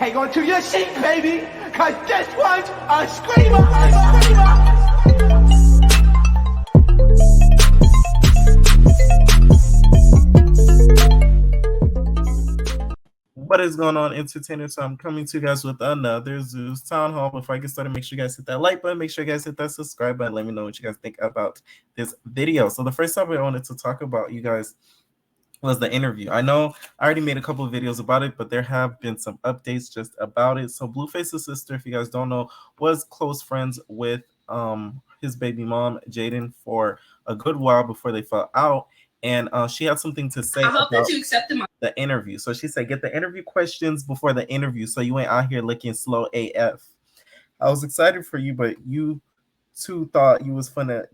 Hang on to your seat, baby, cause this one's a screamer, a screamer. What is going on, entertainers? So I'm coming to you guys with another Zeus Town Hall. Before I get started, make sure you guys hit that like button. Make sure you guys hit that subscribe button. Let me know what you guys think about this video. So the first topic I wanted to talk about, you guys, was the interview. I know I already made a couple of videos about it, but there have been some updates just about it. So Blueface's sister, if you guys don't know, was close friends with his baby mom, Jaden, for a good while before they fell out. And she had something to say about the interview. So she said, get the interview questions before the interview so you ain't out here looking slow AF. I was excited for you, but you too thought you was gonna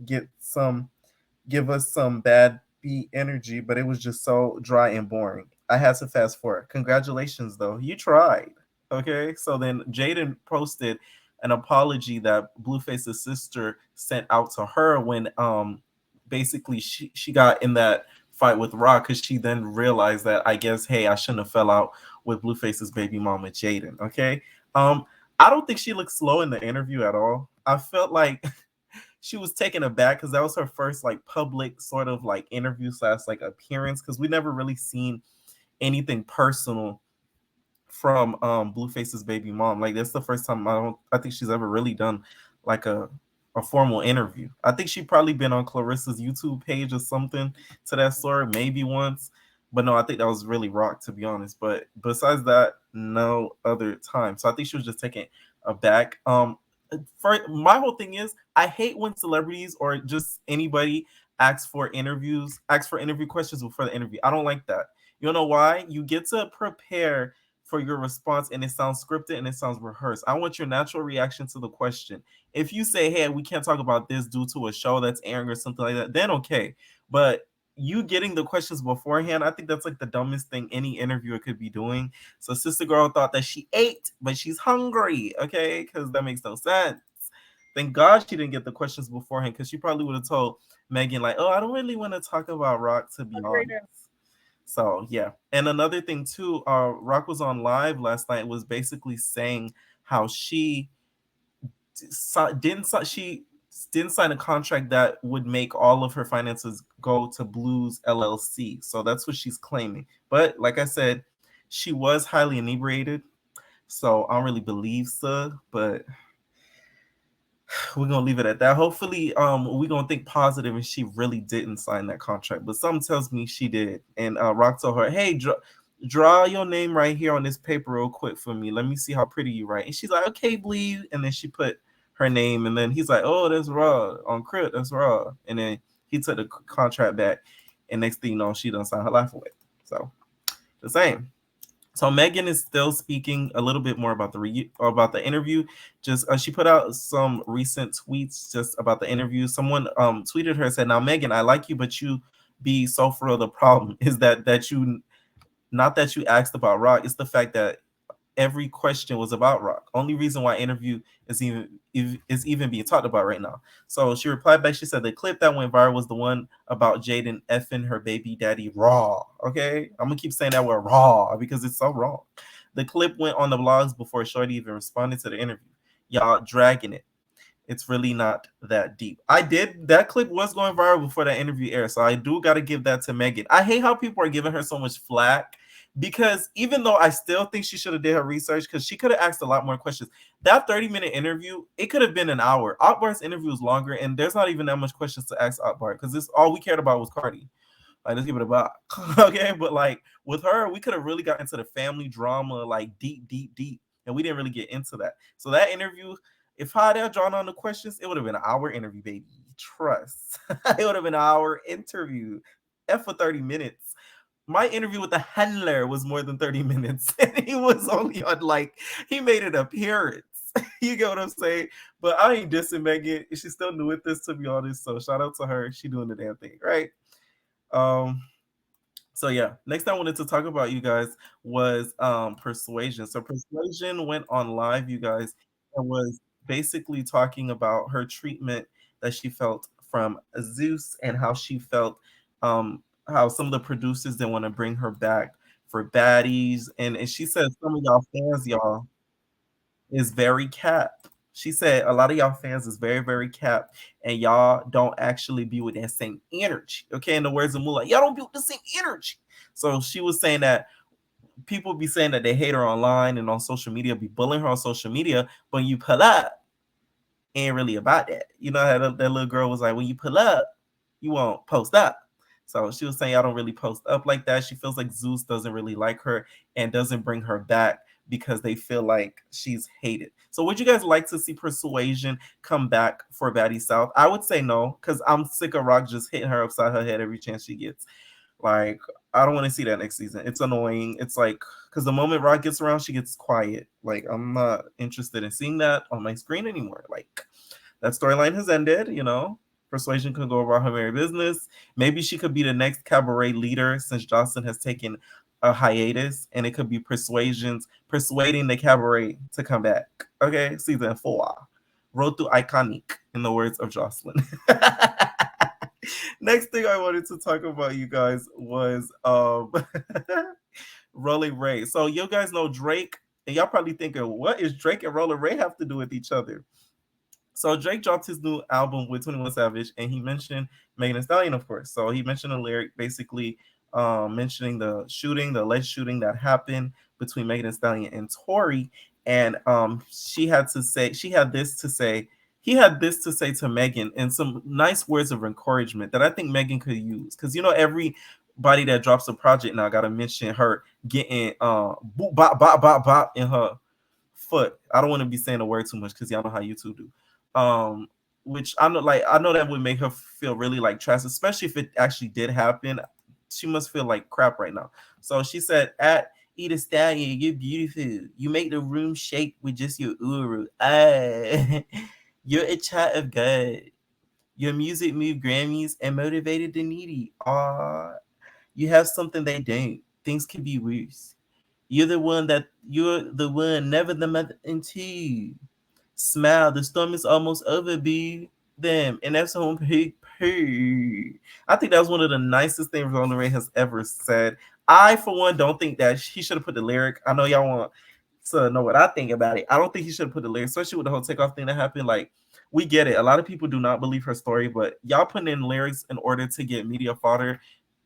give us some bad beat energy, but it was just so dry and boring. I had to fast forward. Congratulations, though. You tried. Okay. So then Jaden posted an apology that Blueface's sister sent out to her when basically she got in that fight with Rock because she then realized that I guess, hey, I shouldn't have fell out with Blueface's baby mama Jaden. Okay. I don't think she looked slow in the interview at all. I felt like she was taken aback because that was her first like public sort of like interview / like appearance, because we never really seen anything personal from Blueface's baby mom. Like that's the first time I think she's ever really done like a formal interview. I think she probably been on Clarissa's YouTube page or something to that sort, maybe once. But no, I think that was really Rock, to be honest. But besides that, no other time. So I think she was just taken aback. For my whole thing is I hate when celebrities or just anybody asks for interview questions before the interview. I don't like that. You know why? You get to prepare for your response and it sounds scripted and it sounds rehearsed. I want your natural reaction to the question. If you say, hey, we can't talk about this due to a show that's airing or something like that, then okay. But you getting the questions beforehand, I think that's like the dumbest thing any interviewer could be doing. So Sister Girl thought that she ate, but she's hungry, okay? Because that makes no sense. Thank God she didn't get the questions beforehand, because she probably would have told Meghan, like, oh, I don't really want to talk about Rock, to be honest. So yeah. And another thing too, Rock was on live last night, was basically saying how she didn't sign a contract that would make all of her finances go to Blues LLC. So that's what she's claiming. But like I said, she was highly inebriated. So I don't really believe so, but we're gonna leave it at that. Hopefully, we're gonna think positive and she really didn't sign that contract. But something tells me she did. And Rock told her, hey, draw your name right here on this paper real quick for me. Let me see how pretty you write. And she's like, okay, Bleed. And then she put her name, and then he's like, oh, that's raw. On crit, that's raw. And then he took the contract back. And next thing you know, she done signed her life away. So the same. So Meghan is still speaking a little bit more about the interview. Just she put out some recent tweets just about the interview. Someone tweeted her and said, "Now Meghan, I like you, but you be so for real. The problem is that you, not that you asked about Rock. It's the fact that every question was about Rock. Only reason why interview is even being talked about right now." So she replied back. She said the clip that went viral was the one about Jaden effing her baby daddy raw. Okay, I'm gonna keep saying that word raw because it's so wrong. The clip went on the blogs before Shorty even responded to the interview. Y'all dragging it. It's really not that deep. That clip was going viral before that interview aired, so I do got to give that to Meghan. I hate how people are giving her so much flack, because even though I still think she should have did her research, because she could have asked a lot more questions. That 30-minute interview, it could have been an hour. Akbar's interview was longer, and there's not even that much questions to ask Akbar, because this all we cared about was Cardi. Like, let's give it a buck. Okay, but like with her, we could have really got into the family drama, like deep, and we didn't really get into that. So that interview, if I had drawn on the questions, it would have been an hour interview, baby. Trust. It would have been an hour interview. F for 30 minutes. My interview with the handler was more than 30 minutes, and he was only on he made an appearance. You get what I'm saying? But I ain't dissing Meghan. She's still new at this, to be honest. So shout out to her. She doing the damn thing, right? So yeah, next I wanted to talk about, you guys, was Persuasion. So Persuasion went on live, you guys, and was basically talking about her treatment that she felt from Zeus, and how she felt how some of the producers didn't want to bring her back for Baddies, and she said some of y'all fans, y'all, is very capped. She said a lot of y'all fans is very, very capped, and y'all don't actually be with that same energy. Okay, in the words of Moolah, y'all don't be with the same energy. So she was saying that people be saying that they hate her online and on social media, be bullying her on social media, but when you pull up, ain't really about that. You know how that little girl was like, when you pull up, you won't post up. So she was saying I don't really post up like that. She feels like Zeus doesn't really like her and doesn't bring her back because they feel like she's hated. So would you guys like to see Persuasion come back for Baddie South? I would say no, because I'm sick of Rock just hitting her upside her head every chance she gets. Like, I don't want to see that next season. It's annoying. It's like, because the moment Rock gets around, she gets quiet. Like, I'm not interested in seeing that on my screen anymore. Like, that storyline has ended, you know. Persuasion could go about her merry business. Maybe she could be the next cabaret leader since Jocelyn has taken a hiatus, and it could be Persuasion's persuading the cabaret to come back. Okay, season 4. Road to iconic, in the words of Jocelyn. Next thing I wanted to talk about, you guys, was Rolling Ray. So you guys know Drake, and y'all probably thinking, what is Drake and Rolling Ray have to do with each other? So Drake dropped his new album with 21 Savage, and he mentioned Megan Thee Stallion, of course. So he mentioned a lyric basically mentioning the alleged shooting that happened between Megan Thee Stallion and Tory. And he had this to say to Megan, and some nice words of encouragement that I think Megan could use. Because, you know, everybody that drops a project now got to mention her getting boop, bop, bop, bop, bop in her foot. I don't want to be saying the word too much because y'all know how YouTube do. Which I know that would make her feel really like trash, especially if it actually did happen. She must feel like crap right now. So she said, at Eat a Stallion, you're beautiful. You make the room shake with just your uru. Ah, you're a child of God. Your music moved Grammys and motivated the needy. Ah, you have something they don't. Things could be worse. You're the one, never the mother in two. Smile, the storm is almost over, boo. Them. And that's home poo. I think that was one of the nicest things Rolling Ray has ever said. I, for one, don't think that he should have put the lyric. I know y'all want to know what I think about it. I don't think he should have put the lyric, especially with the whole takeoff thing that happened. Like, we get it. A lot of people do not believe her story, but y'all putting in lyrics in order to get media fodder.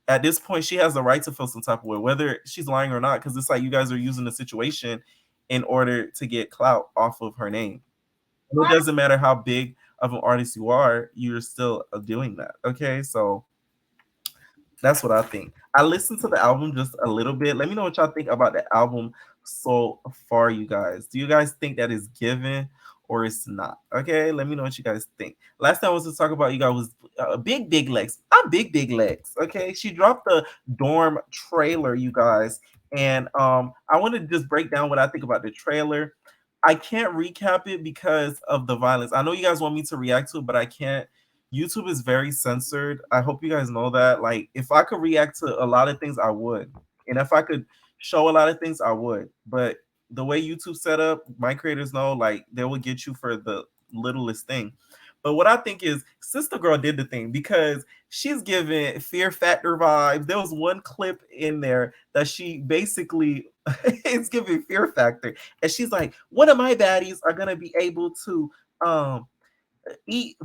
At this point, she has the right to feel some type of way, whether she's lying or not, because it's like you guys are using the situation in order to get clout off of her name. And it doesn't matter how big of an artist you are, you're still doing that. Okay, so that's what I think. I listened to the album just a little bit. Let me know what y'all think about the album so far, you guys. Do you guys think that is given or it's not? Okay, let me know what you guys think. Last time I was to talk about, you guys, was Big Legs. I'm Big Legs. Okay, she dropped the Dorm trailer, you guys, and I want to just break down what I think about the trailer. I can't recap it because of the violence. I know you guys want me to react to it, but I can't. YouTube is very censored. I hope you guys know that. Like, if I could react to a lot of things, I would. And if I could show a lot of things, I would. But the way YouTube set up, my creators know, like, they will get you for the littlest thing. But what I think is, Sister Girl did the thing because she's giving Fear Factor vibes. There was one clip in there that she basically is giving Fear Factor. And she's like, one of my baddies are going to be able to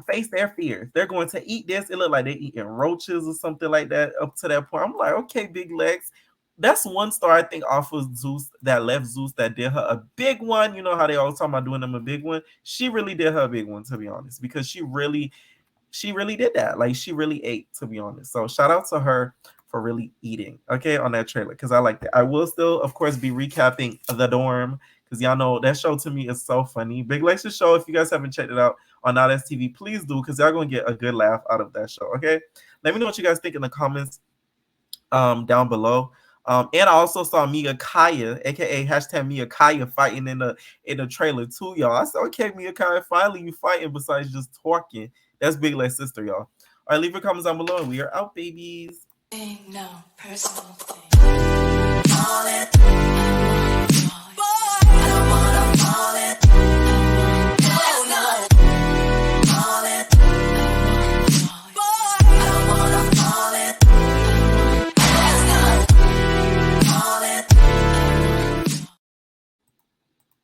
face their fears. They're going to eat this. It looked like they're eating roaches or something like that up to that point. I'm like, okay, Big Legs. That's one star I think off of Zeus that left Zeus that did her a big one. You know how they always talk about doing them a big one. She really did her a big one, to be honest, because she really did that. Like, she really ate, to be honest. So shout out to her for really eating, okay, on that trailer, because I like that. I will still, of course, be recapping The Dorm, because y'all know that show to me is so funny. Big Legs' show, if you guys haven't checked it out on Now That's TV, please do, because y'all going to get a good laugh out of that show, okay? Let me know what you guys think in the comments down below. And I also saw Mia Kaya, aka hashtag Mia Kaya, fighting in the trailer too, y'all. I said, okay, Mia Kaya, finally you fighting besides just talking. That's Big Legs' sister, y'all. All right, leave your comments down below, and we are out, babies. No personal thing.